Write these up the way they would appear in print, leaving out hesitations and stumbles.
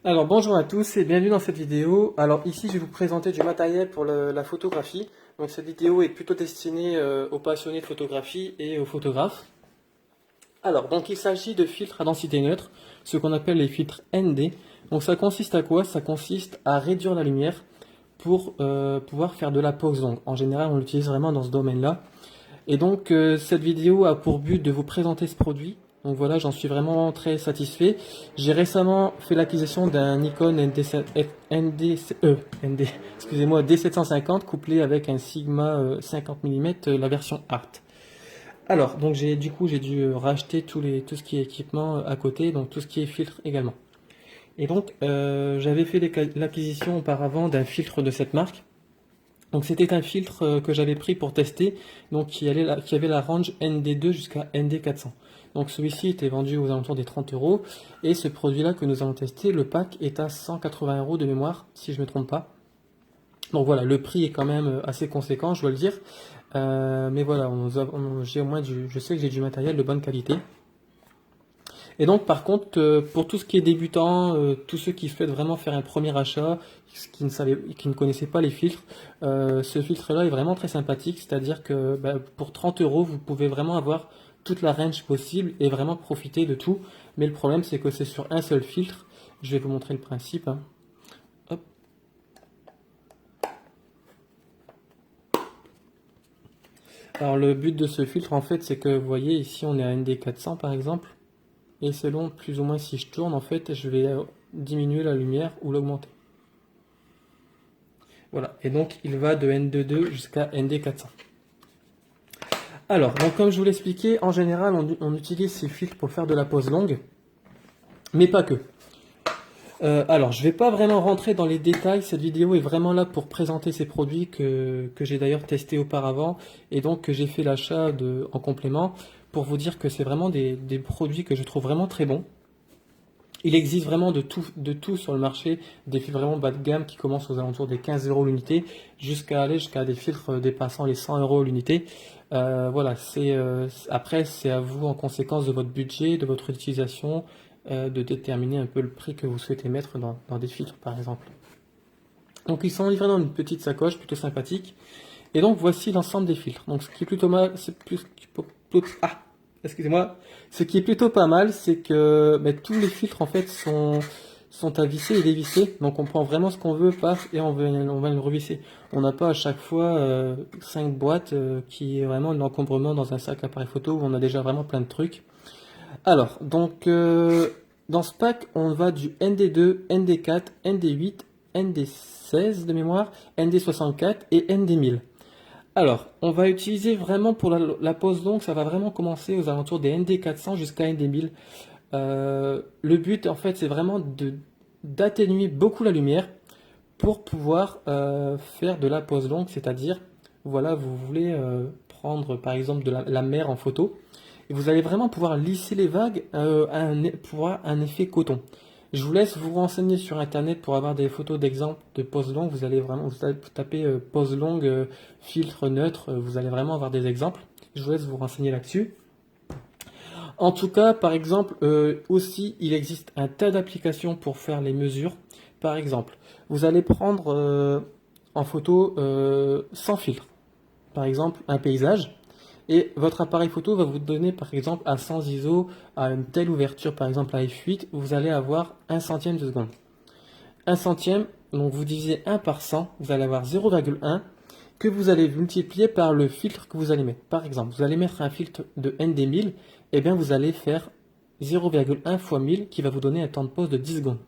Alors bonjour à tous et bienvenue dans cette vidéo. Alors ici je vais vous présenter du matériel pour la photographie. Donc cette vidéo est plutôt destinée aux passionnés de photographie et aux photographes. Alors donc il s'agit de filtres à densité neutre, ce qu'on appelle les filtres ND. Donc ça consiste à quoi? Ça consiste à réduire la lumière pour pouvoir faire de la pose longue. En général on l'utilise vraiment dans ce domaine-là. Et donc cette vidéo a pour but de vous présenter ce produit. Donc voilà, j'en suis vraiment très satisfait. J'ai récemment fait l'acquisition d'un Nikon excusez-moi, D750 couplé avec un Sigma 50 mm, la version Art. Alors, donc j'ai dû racheter tout ce qui est équipement à côté, donc tout ce qui est filtre également. Et donc j'avais fait l'acquisition auparavant d'un filtre de cette marque. Donc c'était un filtre que j'avais pris pour tester, donc qui avait la range ND2 jusqu'à ND400. Donc celui-ci était vendu aux alentours des 30 euros, et ce produit-là que nous allons tester, le pack est à 180 euros de mémoire, si je ne me trompe pas. Donc voilà, le prix est quand même assez conséquent, je dois le dire. Mais voilà, j'ai au moins je sais que j'ai du matériel de bonne qualité. Et donc, par contre, pour tout ce qui est débutant, tous ceux qui souhaitent vraiment faire un premier achat, qui ne connaissaient pas les filtres, ce filtre-là est vraiment très sympathique. C'est-à-dire que pour 30 euros, vous pouvez vraiment avoir toute la range possible et vraiment profiter de tout. Mais le problème, c'est que c'est sur un seul filtre. Je vais vous montrer le principe, hein. Hop. Alors, le but de ce filtre, en fait, c'est que vous voyez, ici, on est à ND400 par exemple. Et selon plus ou moins si je tourne, en fait, je vais diminuer la lumière ou l'augmenter. Voilà, et donc il va de N22 jusqu'à ND400. Alors, donc comme je vous l'expliquais, en général, on utilise ces filtres pour faire de la pose longue, mais pas que. Alors, je ne vais pas vraiment rentrer dans les détails, cette vidéo est vraiment là pour présenter ces produits que j'ai d'ailleurs testés auparavant, et donc que j'ai fait l'achat en complément, pour vous dire que c'est vraiment des produits que je trouve vraiment très bons. Il existe vraiment de tout sur le marché, des filtres vraiment bas de gamme qui commencent aux alentours des 15 euros l'unité, jusqu'à aller jusqu'à des filtres dépassant les 100 euros l'unité. Voilà, après c'est à vous en conséquence de votre budget, de votre utilisation, de déterminer un peu le prix que vous souhaitez mettre dans des filtres par exemple. Donc ils sont livrés dans une petite sacoche plutôt sympathique. Et donc voici l'ensemble des filtres. Donc ce qui est plutôt mal, c'est plus excusez-moi. Ce qui est plutôt pas mal, c'est que tous les filtres en fait sont à visser et dévisser. Donc on prend vraiment ce qu'on veut, paf, et on va le revisser. On n'a pas à chaque fois 5 boîtes qui est vraiment de l'encombrement dans un sac appareil photo où on a déjà vraiment plein de trucs. Alors, donc dans ce pack, on va du ND2, ND4, ND8, ND16 de mémoire, ND64 et ND1000. Alors, on va utiliser vraiment pour la pose longue, ça va vraiment commencer aux alentours des ND400 jusqu'à ND1000. Le but, en fait, c'est vraiment d'atténuer beaucoup la lumière pour pouvoir faire de la pose longue, c'est-à-dire, voilà, vous voulez prendre par exemple de la mer en photo, et vous allez vraiment pouvoir lisser les vagues pour avoir un effet coton. Je vous laisse vous renseigner sur internet pour avoir des photos d'exemple de pose longue. Vous allez taper pose longue, filtre neutre, vous allez vraiment avoir des exemples. Je vous laisse vous renseigner là-dessus. En tout cas, par exemple, aussi, il existe un tas d'applications pour faire les mesures. Par exemple, vous allez prendre en photo sans filtre. Par exemple, un paysage. Et votre appareil photo va vous donner, par exemple, à 100 ISO, à une telle ouverture, par exemple à f8, vous allez avoir 1 centième de seconde. 1 centième, donc vous divisez 1 par 100, vous allez avoir 0,1 que vous allez multiplier par le filtre que vous allez mettre. Par exemple, vous allez mettre un filtre de ND1000, et bien vous allez faire 0,1 fois 1000 qui va vous donner un temps de pause de 10 secondes.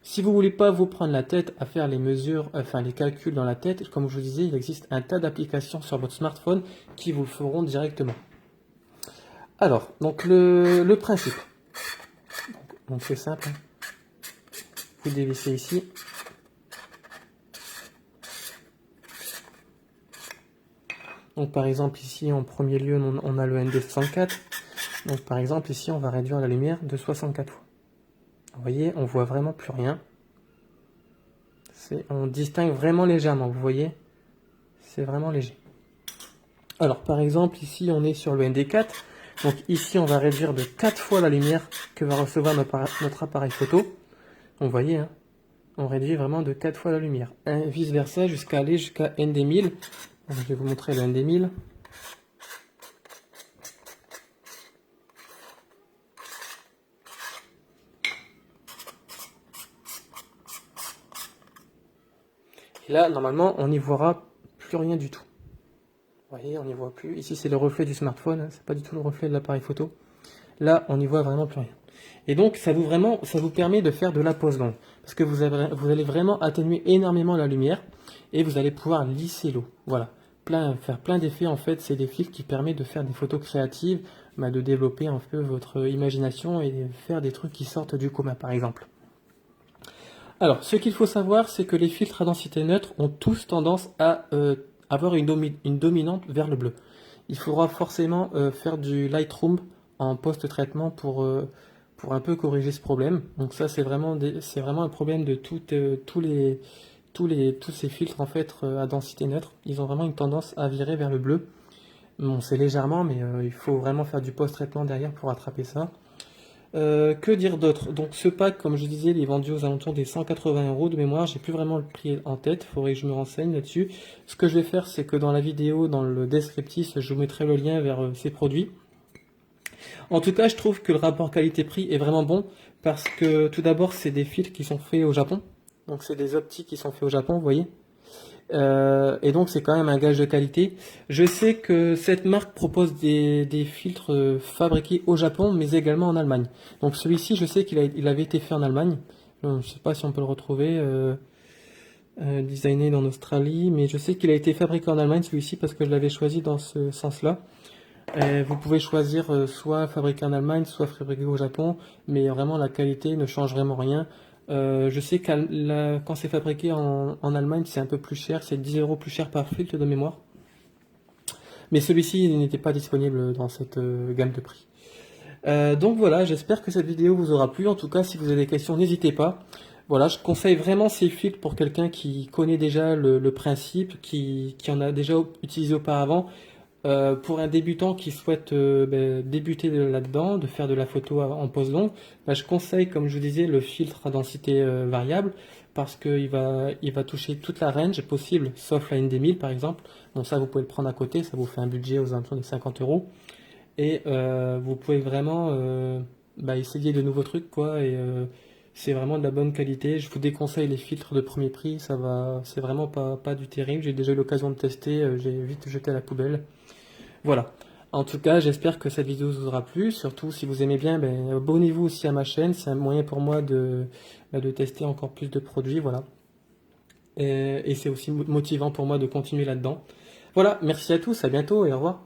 Si vous ne voulez pas vous prendre la tête à faire les mesures, enfin les calculs dans la tête, comme je vous disais, il existe un tas d'applications sur votre smartphone qui vous le feront directement. Alors, donc le principe. Donc c'est simple. Vous dévissez ici. Donc par exemple ici en premier lieu on a le ND64. Donc par exemple ici on va réduire la lumière de 64 fois. Vous voyez, on voit vraiment plus rien. On distingue vraiment légèrement, vous voyez. C'est vraiment léger. Alors par exemple ici on est sur le ND4. Donc ici on va réduire de 4 fois la lumière que va recevoir notre appareil photo. Vous voyez, hein, on réduit vraiment de 4 fois la lumière. Vice versa jusqu'à aller jusqu'à ND1000. Donc, je vais vous montrer le ND1000. Et là, normalement, on n'y verra plus rien du tout. Vous voyez, on n'y voit plus. Ici, c'est le reflet du smartphone, hein, c'est pas du tout le reflet de l'appareil photo. Là, on n'y voit vraiment plus rien. Et donc, ça vous permet de faire de la pose longue. Parce que vous allez vraiment atténuer énormément la lumière et vous allez pouvoir lisser l'eau. Voilà. Faire plein d'effets, en fait, c'est des filtres qui permettent de faire des photos créatives, de développer un peu votre imagination et de faire des trucs qui sortent du commun, par exemple. Alors, ce qu'il faut savoir, c'est que les filtres à densité neutre ont tous tendance à avoir une dominante vers le bleu. Il faudra forcément faire du Lightroom en post-traitement pour un peu corriger ce problème. Donc ça, c'est vraiment un problème de tous ces filtres en fait à densité neutre. Ils ont vraiment une tendance à virer vers le bleu. Bon, c'est légèrement, mais il faut vraiment faire du post-traitement derrière pour attraper ça. Que dire d'autre? Donc ce pack, comme je disais, il est vendu aux alentours des 180 € de mémoire. J'ai plus vraiment le prix en tête, il faudrait que je me renseigne là-dessus. Ce que je vais faire, c'est que dans la vidéo, dans le descriptif, je vous mettrai le lien vers ces produits. En tout cas, je trouve que le rapport qualité-prix est vraiment bon parce que tout d'abord, c'est des filtres qui sont faits au Japon. Donc c'est des optiques qui sont faits au Japon, vous voyez. Et donc c'est quand même un gage de qualité. Je sais que cette marque propose des filtres fabriqués au Japon, mais également en Allemagne. Donc celui-ci, je sais il avait été fait en Allemagne. Je ne sais pas si on peut le retrouver, designé en Australie, mais je sais qu'il a été fabriqué en Allemagne celui-ci parce que je l'avais choisi dans ce sens-là. Vous pouvez choisir soit fabriqué en Allemagne, soit fabriqué au Japon, mais vraiment la qualité ne change vraiment rien. Je sais que quand c'est fabriqué en Allemagne, c'est un peu plus cher, c'est 10 € plus cher par filtre de mémoire. Mais celui-ci n'était pas disponible dans cette gamme de prix. Donc voilà, j'espère que cette vidéo vous aura plu. En tout cas, si vous avez des questions, n'hésitez pas. Voilà, je conseille vraiment ces filtres pour quelqu'un qui connaît déjà le principe, qui en a déjà utilisé auparavant. Pour un débutant qui souhaite débuter là-dedans, de faire de la photo en pose longue, je conseille, comme je vous disais, le filtre à densité variable parce qu'il va toucher toute la range possible, sauf la ND1000 par exemple. Bon, ça vous pouvez le prendre à côté, ça vous fait un budget aux alentours de 50 €. Et vous pouvez vraiment essayer de nouveaux trucs, quoi. Et c'est vraiment de la bonne qualité. Je vous déconseille les filtres de premier prix, c'est vraiment pas du terrible. J'ai déjà eu l'occasion de tester, j'ai vite jeté à la poubelle. Voilà. En tout cas, j'espère que cette vidéo vous aura plu. Surtout, si vous aimez bien, abonnez-vous aussi à ma chaîne. C'est un moyen pour moi de tester encore plus de produits. Voilà. Et c'est aussi motivant pour moi de continuer là-dedans. Voilà. Merci à tous. À bientôt et au revoir.